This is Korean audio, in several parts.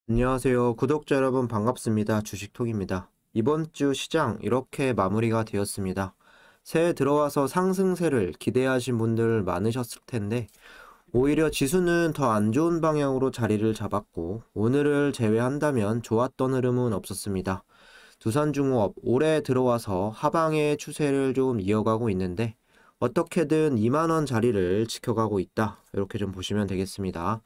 안녕하세요. 구독자 여러분 반갑습니다. 주식톡입니다. 이번 주 시장 이렇게 마무리가 되었습니다. 새해 들어와서 상승세를 기대하신 분들 많으셨을 텐데 오히려 지수는 더 안 좋은 방향으로 자리를 잡았고 오늘을 제외한다면 좋았던 흐름은 없었습니다. 두산중공업 올해 들어와서 하방의 추세를 좀 이어가고 있는데 어떻게든 2만원 자리를 지켜가고 있다. 이렇게 좀 보시면 되겠습니다.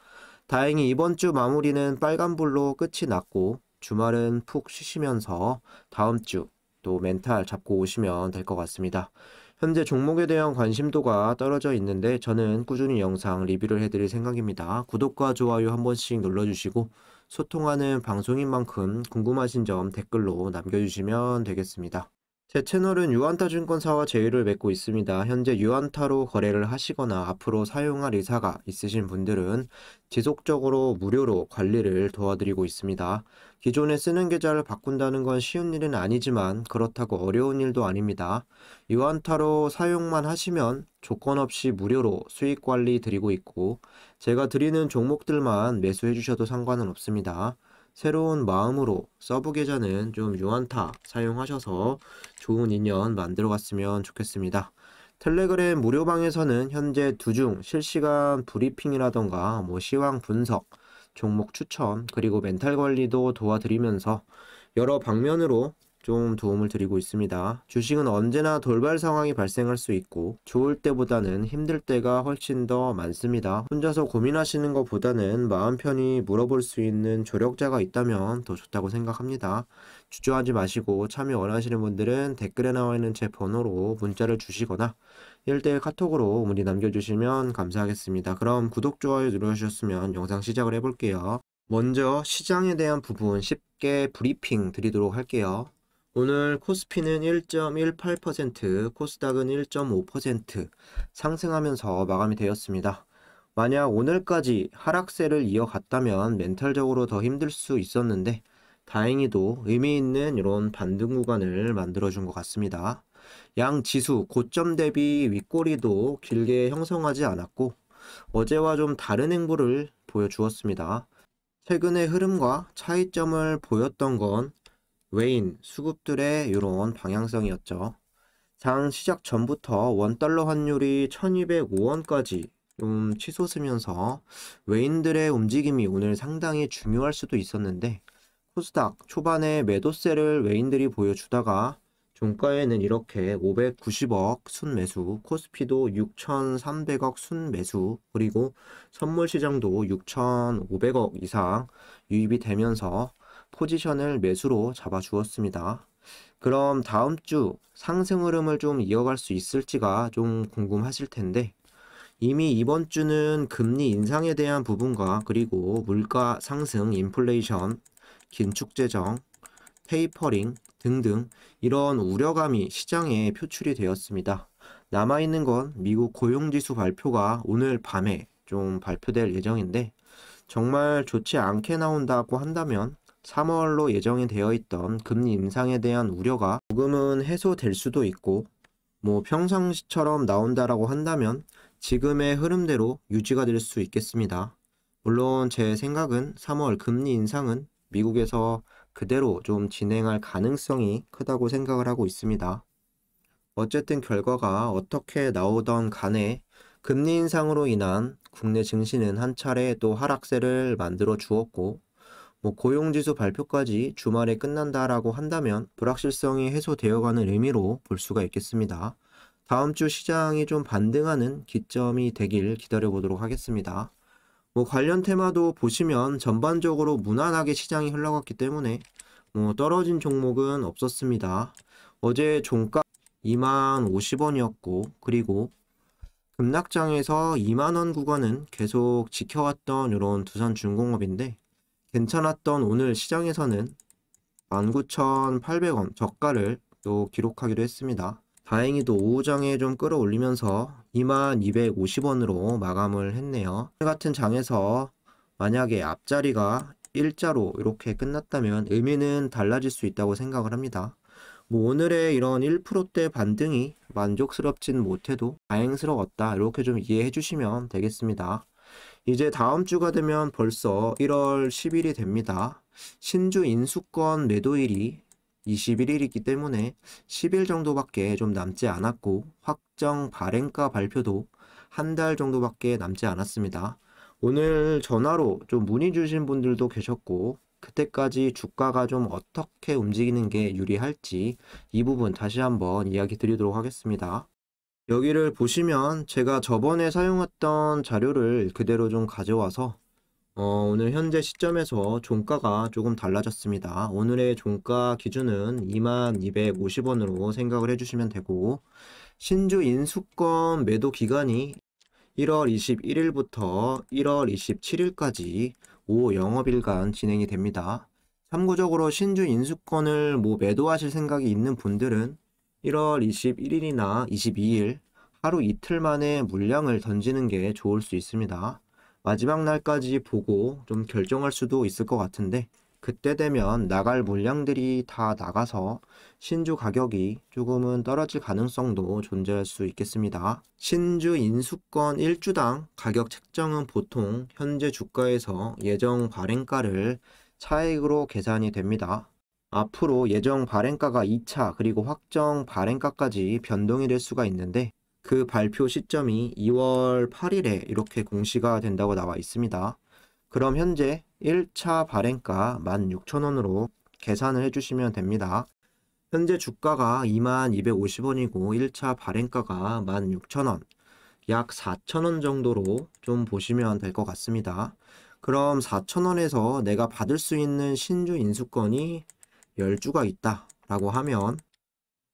다행히 이번 주 마무리는 빨간불로 끝이 났고 주말은 푹 쉬시면서 다음 주 또 멘탈 잡고 오시면 될 것 같습니다. 현재 종목에 대한 관심도가 떨어져 있는데 저는 꾸준히 영상 리뷰를 해드릴 생각입니다. 구독과 좋아요 한 번씩 눌러주시고 소통하는 방송인 만큼 궁금하신 점 댓글로 남겨주시면 되겠습니다. 제 채널은 유안타 증권사와 제휴를 맺고 있습니다. 현재 유안타로 거래를 하시거나 앞으로 사용할 의사가 있으신 분들은 지속적으로 무료로 관리를 도와드리고 있습니다. 기존에 쓰는 계좌를 바꾼다는 건 쉬운 일은 아니지만 그렇다고 어려운 일도 아닙니다. 유안타로 사용만 하시면 조건 없이 무료로 수익 관리 드리고 있고 제가 드리는 종목들만 매수해 주셔도 상관은 없습니다. 새로운 마음으로 서브 계좌는 좀 유안타 사용하셔서 좋은 인연 만들어 갔으면 좋겠습니다. 텔레그램 무료방에서는 현재 두중 실시간 브리핑이라던가 시황 분석, 종목 추천, 그리고 멘탈 관리도 도와드리면서 여러 방면으로 좀 도움을 드리고 있습니다. 주식은 언제나 돌발 상황이 발생할 수 있고 좋을 때보다는 힘들 때가 훨씬 더 많습니다. 혼자서 고민하시는 것보다는 마음 편히 물어볼 수 있는 조력자가 있다면 더 좋다고 생각합니다. 주저하지 마시고 참여 원하시는 분들은 댓글에 나와 있는 제 번호로 문자를 주시거나 1대1 카톡으로 문의 남겨주시면 감사하겠습니다. 그럼 구독, 좋아요 눌러주셨으면 영상 시작을 해볼게요. 먼저 시장에 대한 부분 쉽게 브리핑 드리도록 할게요. 오늘 코스피는 1.18%, 코스닥은 1.5% 상승하면서 마감이 되었습니다. 만약 오늘까지 하락세를 이어갔다면 멘탈적으로 더 힘들 수 있었는데 다행히도 의미 있는 이런 반등 구간을 만들어준 것 같습니다. 양 지수 고점 대비 윗꼬리도 길게 형성하지 않았고 어제와 좀 다른 행보를 보여주었습니다. 최근의 흐름과 차이점을 보였던 건 외인, 수급들의 이런 방향성이었죠. 장 시작 전부터 원달러 환율이 1205원까지 좀 치솟으면서 외인들의 움직임이 오늘 상당히 중요할 수도 있었는데 코스닥 초반에 매도세를 외인들이 보여주다가 종가에는 이렇게 590억 순매수, 코스피도 6,300억 순매수, 그리고 선물시장도 6,500억 이상 유입이 되면서 포지션을 매수로 잡아주었습니다. 그럼 다음 주 상승 흐름을 좀 이어갈 수 있을지가 좀 궁금하실 텐데 이미 이번 주는 금리 인상에 대한 부분과 그리고 물가 상승, 인플레이션, 긴축 재정, 테이퍼링 등등 이런 우려감이 시장에 표출이 되었습니다. 남아있는 건 미국 고용지수 발표가 오늘 밤에 좀 발표될 예정인데 정말 좋지 않게 나온다고 한다면 3월로 예정이 되어 있던 금리 인상에 대한 우려가 조금은 해소될 수도 있고 평상시처럼 나온다라고 한다면 지금의 흐름대로 유지가 될 수 있겠습니다. 물론 제 생각은 3월 금리 인상은 미국에서 그대로 좀 진행할 가능성이 크다고 생각을 하고 있습니다. 어쨌든 결과가 어떻게 나오던 간에 금리 인상으로 인한 국내 증시는 한 차례 또 하락세를 만들어 주었고 고용지수 발표까지 주말에 끝난다라고 한다면 불확실성이 해소되어가는 의미로 볼 수가 있겠습니다. 다음 주 시장이 좀 반등하는 기점이 되길 기다려보도록 하겠습니다. 관련 테마도 보시면 전반적으로 무난하게 시장이 흘러갔기 때문에 떨어진 종목은 없었습니다. 어제 종가 2만 50원이었고 그리고 급락장에서 2만원 구간은 계속 지켜왔던 이런 두산중공업인데 괜찮았던 오늘 시장에서는 19,800원 저가를 또 기록하기도 했습니다. 다행히도 오후장에 좀 끌어올리면서 2250원으로 마감을 했네요. 오늘 같은 장에서 만약에 앞자리가 일자로 이렇게 끝났다면 의미는 달라질 수 있다고 생각을 합니다. 오늘의 이런 1%대 반등이 만족스럽진 못해도 다행스러웠다 이렇게 좀 이해해 주시면 되겠습니다. 이제 다음 주가 되면 벌써 1월 10일이 됩니다. 신주 인수권 매도일이 21일이기 때문에 10일 정도밖에 좀 남지 않았고 확정 발행가 발표도 한 달 정도밖에 남지 않았습니다. 오늘 전화로 좀 문의 주신 분들도 계셨고 그때까지 주가가 좀 어떻게 움직이는 게 유리할지 이 부분 다시 한번 이야기 드리도록 하겠습니다. 여기를 보시면 제가 저번에 사용했던 자료를 그대로 좀 가져와서 오늘 현재 시점에서 종가가 조금 달라졌습니다. 오늘의 종가 기준은 2250원으로 생각을 해주시면 되고 신주 인수권 매도 기간이 1월 21일부터 1월 27일까지 오후 영업일간 진행이 됩니다. 참고적으로 신주 인수권을 매도하실 생각이 있는 분들은 1월 21일이나 22일 하루 이틀 만에 물량을 던지는 게 좋을 수 있습니다. 마지막 날까지 보고 좀 결정할 수도 있을 것 같은데 그때 되면 나갈 물량들이 다 나가서 신주 가격이 조금은 떨어질 가능성도 존재할 수 있겠습니다. 신주 인수권 1주당 가격 책정은 보통 현재 주가에서 예정 발행가를 차익으로 계산이 됩니다. 앞으로 예정 발행가가 2차 그리고 확정 발행가까지 변동이 될 수가 있는데 그 발표 시점이 2월 8일에 이렇게 공시가 된다고 나와 있습니다. 그럼 현재 1차 발행가 16,000원으로 계산을 해주시면 됩니다. 현재 주가가 2250원이고 1차 발행가가 16,000원, 약 4,000원 정도로 좀 보시면 될 것 같습니다. 그럼 4,000원에서 내가 받을 수 있는 신주 인수권이 10주가 있다 라고 하면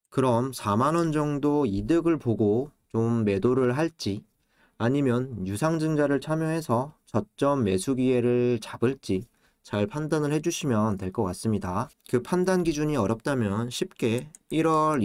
그럼 4만원 정도 이득을 보고 좀 매도를 할지 아니면 유상증자를 참여해서 저점 매수 기회를 잡을지 잘 판단을 해주시면 될 것 같습니다. 그 판단 기준이 어렵다면 쉽게 1월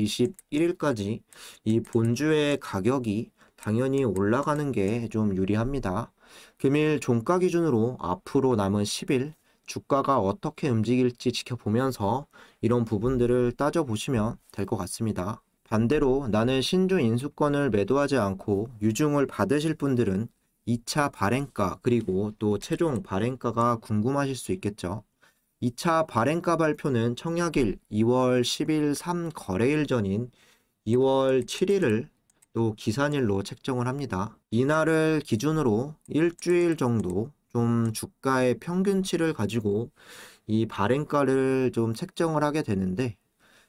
21일까지 이 본주의 가격이 당연히 올라가는 게 좀 유리합니다. 금일 종가 기준으로 앞으로 남은 10일 주가가 어떻게 움직일지 지켜보면서 이런 부분들을 따져보시면 될 것 같습니다. 반대로 나는 신주 인수권을 매도하지 않고 유증을 받으실 분들은 2차 발행가 그리고 또 최종 발행가가 궁금하실 수 있겠죠. 2차 발행가 발표는 청약일 2월 10일 3거래일 전인 2월 7일을 또 기산일로 책정을 합니다. 이날을 기준으로 일주일 정도 좀 주가의 평균치를 가지고 이 발행가를 좀 책정을 하게 되는데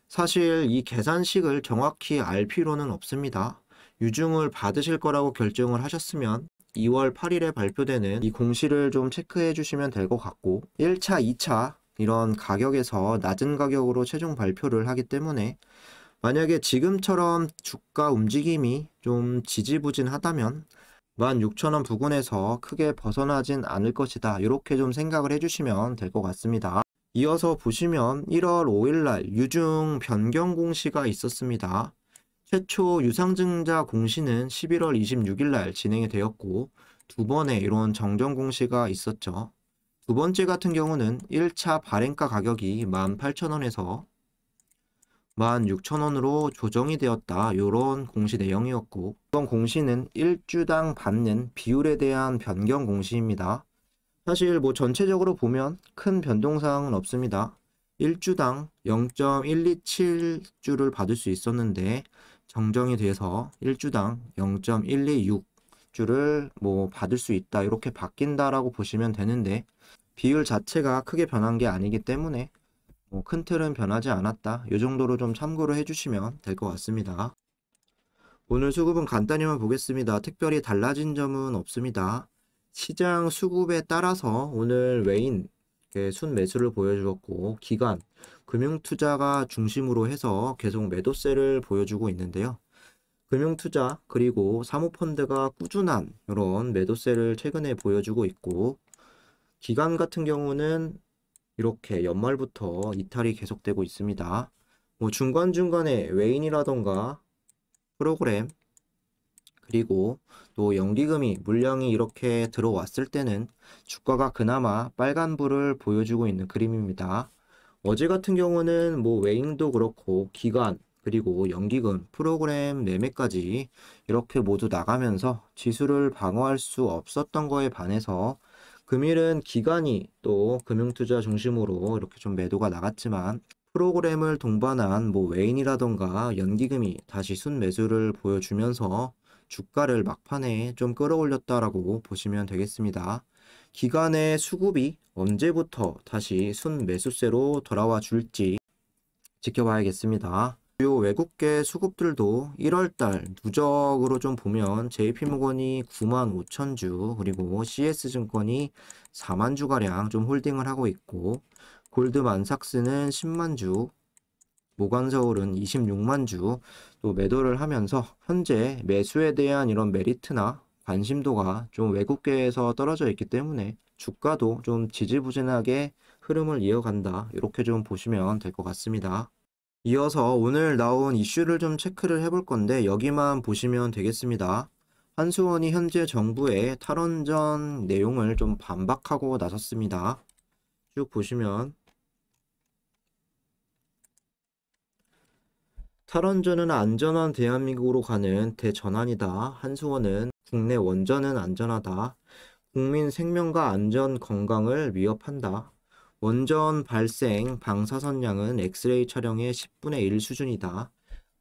사실 이 계산식을 정확히 알 필요는 없습니다. 유증을 받으실 거라고 결정을 하셨으면 2월 8일에 발표되는 이 공시를 좀 체크해 주시면 될 것 같고 1차, 2차 이런 가격에서 낮은 가격으로 최종 발표를 하기 때문에 만약에 지금처럼 주가 움직임이 좀 지지부진하다면 16,000원 부근에서 크게 벗어나진 않을 것이다. 이렇게 좀 생각을 해주시면 될 것 같습니다. 이어서 보시면 1월 5일날 유증 변경 공시가 있었습니다. 최초 유상증자 공시는 11월 26일날 진행이 되었고 두 번의 이런 정정 공시가 있었죠. 두 번째 같은 경우는 1차 발행가 가격이 18,000원에서 16,000원으로 조정이 되었다. 이런 공시 내용이었고 이번 공시는 1주당 받는 비율에 대한 변경 공시입니다. 사실 전체적으로 보면 큰 변동사항은 없습니다. 1주당 0.127주를 받을 수 있었는데 정정이 돼서 1주당 0.126주를 받을 수 있다. 이렇게 바뀐다라고 보시면 되는데 비율 자체가 크게 변한 게 아니기 때문에 큰 틀은 변하지 않았다. 이 정도로 좀 참고를 해주시면 될 것 같습니다. 오늘 수급은 간단히만 보겠습니다. 특별히 달라진 점은 없습니다. 시장 수급에 따라서 오늘 외인 순매수를 보여주었고 기관, 금융투자가 중심으로 해서 계속 매도세를 보여주고 있는데요. 금융투자 그리고 사모펀드가 꾸준한 이런 매도세를 최근에 보여주고 있고 기관 같은 경우는 이렇게 연말부터 이탈이 계속되고 있습니다. 중간중간에 외인이라던가 프로그램 그리고 또 연기금이 물량이 이렇게 들어왔을 때는 주가가 그나마 빨간불을 보여주고 있는 그림입니다. 어제 같은 경우는 외인도 그렇고 기관 그리고 연기금, 프로그램 매매까지 이렇게 모두 나가면서 지수를 방어할 수 없었던 거에 반해서 금일은 기관이 또 금융투자 중심으로 이렇게 좀 매도가 나갔지만 프로그램을 동반한 뭐 외인이라던가 연기금이 다시 순매수를 보여주면서 주가를 막판에 좀 끌어올렸다라고 보시면 되겠습니다. 기관의 수급이 언제부터 다시 순매수세로 돌아와 줄지 지켜봐야겠습니다. 주요 외국계 수급들도 1월달 누적으로 좀 보면 JP모건이 9만 5천 주, 그리고 CS증권이 4만 주가량 좀 홀딩을 하고 있고, 골드만삭스는 10만 주, 모강서울은 26만 주 또 매도를 하면서 현재 매수에 대한 이런 메리트나 관심도가 좀 외국계에서 떨어져 있기 때문에 주가도 좀 지지부진하게 흐름을 이어간다. 이렇게 좀 보시면 될 것 같습니다. 이어서 오늘 나온 이슈를 좀 체크를 해볼 건데 여기만 보시면 되겠습니다. 한수원이 현재 정부의 탈원전 내용을 좀 반박하고 나섰습니다. 쭉 보시면 탈원전은 안전한 대한민국으로 가는 대전환이다. 한수원은 국내 원전은 안전하다. 국민 생명과 안전 건강을 위협한다. 원전 발생 방사선량은 엑스레이 촬영의 10분의 1 수준이다.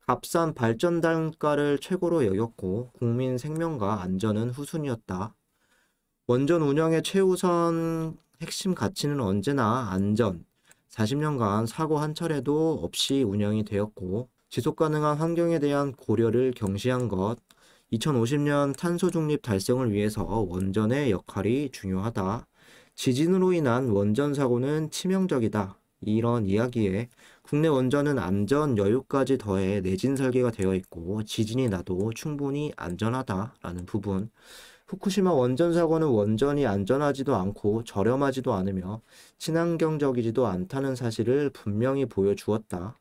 값싼 발전 단가를 최고로 여겼고 국민 생명과 안전은 후순위였다. 원전 운영의 최우선 핵심 가치는 언제나 안전. 40년간 사고 한 차례도 없이 운영이 되었고 지속가능한 환경에 대한 고려를 경시한 것. 2050년 탄소 중립 달성을 위해서 원전의 역할이 중요하다. 지진으로 인한 원전 사고는 치명적이다. 이런 이야기에 국내 원전은 안전 여유까지 더해 내진 설계가 되어 있고 지진이 나도 충분히 안전하다라는 부분. 후쿠시마 원전 사고는 원전이 안전하지도 않고 저렴하지도 않으며 친환경적이지도 않다는 사실을 분명히 보여주었다.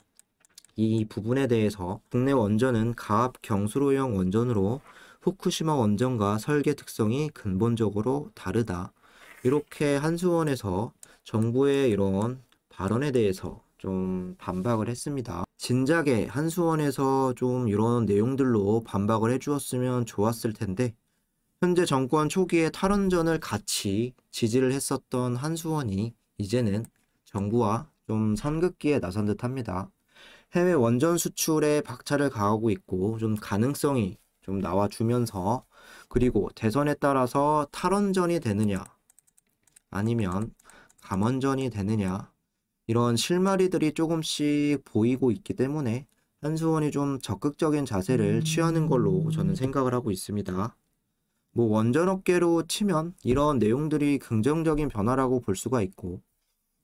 이 부분에 대해서 국내 원전은 가압 경수로형 원전으로 후쿠시마 원전과 설계 특성이 근본적으로 다르다. 이렇게 한수원에서 정부의 이런 발언에 대해서 좀 반박을 했습니다. 진작에 한수원에서 좀 이런 내용들로 반박을 해주었으면 좋았을 텐데 현재 정권 초기에 탈원전을 같이 지지를 했었던 한수원이 이제는 정부와 좀 선긋기에 나선 듯합니다. 해외 원전 수출에 박차를 가하고 있고 좀 가능성이 좀 나와주면서 그리고 대선에 따라서 탈원전이 되느냐 아니면 감원전이 되느냐 이런 실마리들이 조금씩 보이고 있기 때문에 한수원이 좀 적극적인 자세를 취하는 걸로 저는 생각을 하고 있습니다. 뭐 원전업계로 치면 이런 내용들이 긍정적인 변화라고 볼 수가 있고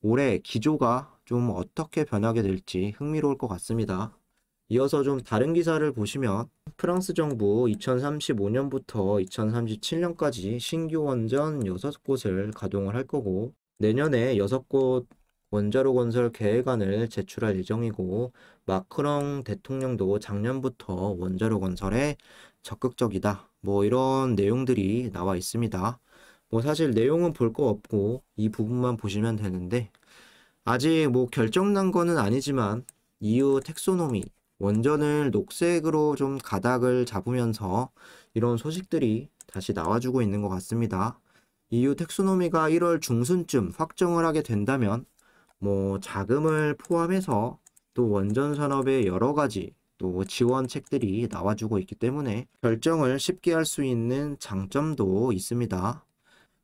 올해 기조가 좀 어떻게 변하게 될지 흥미로울 것 같습니다. 이어서 좀 다른 기사를 보시면 프랑스 정부 2035년부터 2037년까지 신규 원전 6곳을 가동을 할 거고 내년에 6곳 원자로 건설 계획안을 제출할 예정이고 마크롱 대통령도 작년부터 원자로 건설에 적극적이다. 뭐 이런 내용들이 나와 있습니다. 뭐 사실 내용은 볼 거 없고 이 부분만 보시면 되는데 아직 뭐 결정난 거는 아니지만 EU 텍소노미 원전을 녹색으로 좀 가닥을 잡으면서 이런 소식들이 다시 나와주고 있는 것 같습니다. EU 텍소노미가 1월 중순쯤 확정을 하게 된다면 뭐 자금을 포함해서 또 원전 산업의 여러 가지 또 지원책들이 나와주고 있기 때문에 결정을 쉽게 할 수 있는 장점도 있습니다.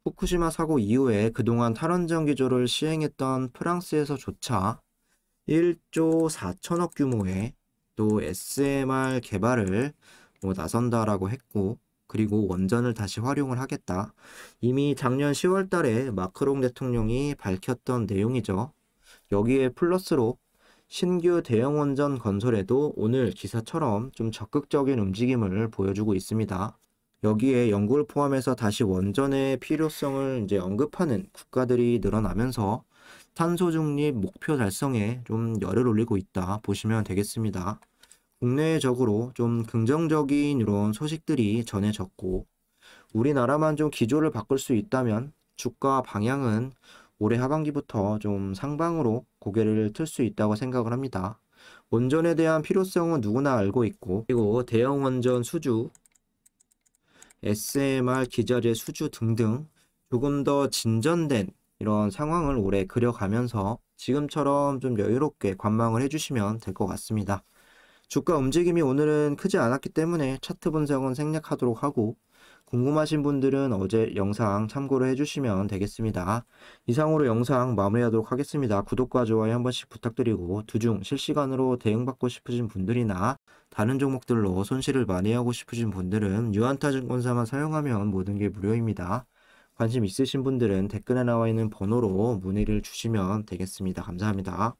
후쿠시마 사고 이후에 그동안 탈원전 기조를 시행했던 프랑스에서조차 1조 4천억 규모의 또 SMR 개발을 나선다라고 했고 그리고 원전을 다시 활용을 하겠다. 이미 작년 10월 달에 마크롱 대통령이 밝혔던 내용이죠. 여기에 플러스로 신규 대형 원전 건설에도 오늘 기사처럼 좀 적극적인 움직임을 보여주고 있습니다. 여기에 영국을 포함해서 다시 원전의 필요성을 이제 언급하는 국가들이 늘어나면서 탄소 중립 목표 달성에 좀 열을 올리고 있다 보시면 되겠습니다. 국내적으로 좀 긍정적인 이런 소식들이 전해졌고 우리나라만 좀 기조를 바꿀 수 있다면 주가 방향은 올해 하반기부터 좀 상방으로 고개를 틀 수 있다고 생각을 합니다. 원전에 대한 필요성은 누구나 알고 있고, 그리고 대형 원전 수주, SMR 기절의 수주 등등 조금 더 진전된 이런 상황을 올해 그려가면서 지금처럼 좀 여유롭게 관망을 해주시면 될 것 같습니다. 주가 움직임이 오늘은 크지 않았기 때문에 차트 분석은 생략하도록 하고, 궁금하신 분들은 어제 영상 참고를 해주시면 되겠습니다. 이상으로 영상 마무리하도록 하겠습니다. 구독과 좋아요 한 번씩 부탁드리고, 두중 실시간으로 대응받고 싶으신 분들이나 다른 종목들로 손실을 많이 하고 싶으신 분들은 유한타증권사만 사용하면 모든 게 무료입니다. 관심 있으신 분들은 댓글에 나와 있는 번호로 문의를 주시면 되겠습니다. 감사합니다.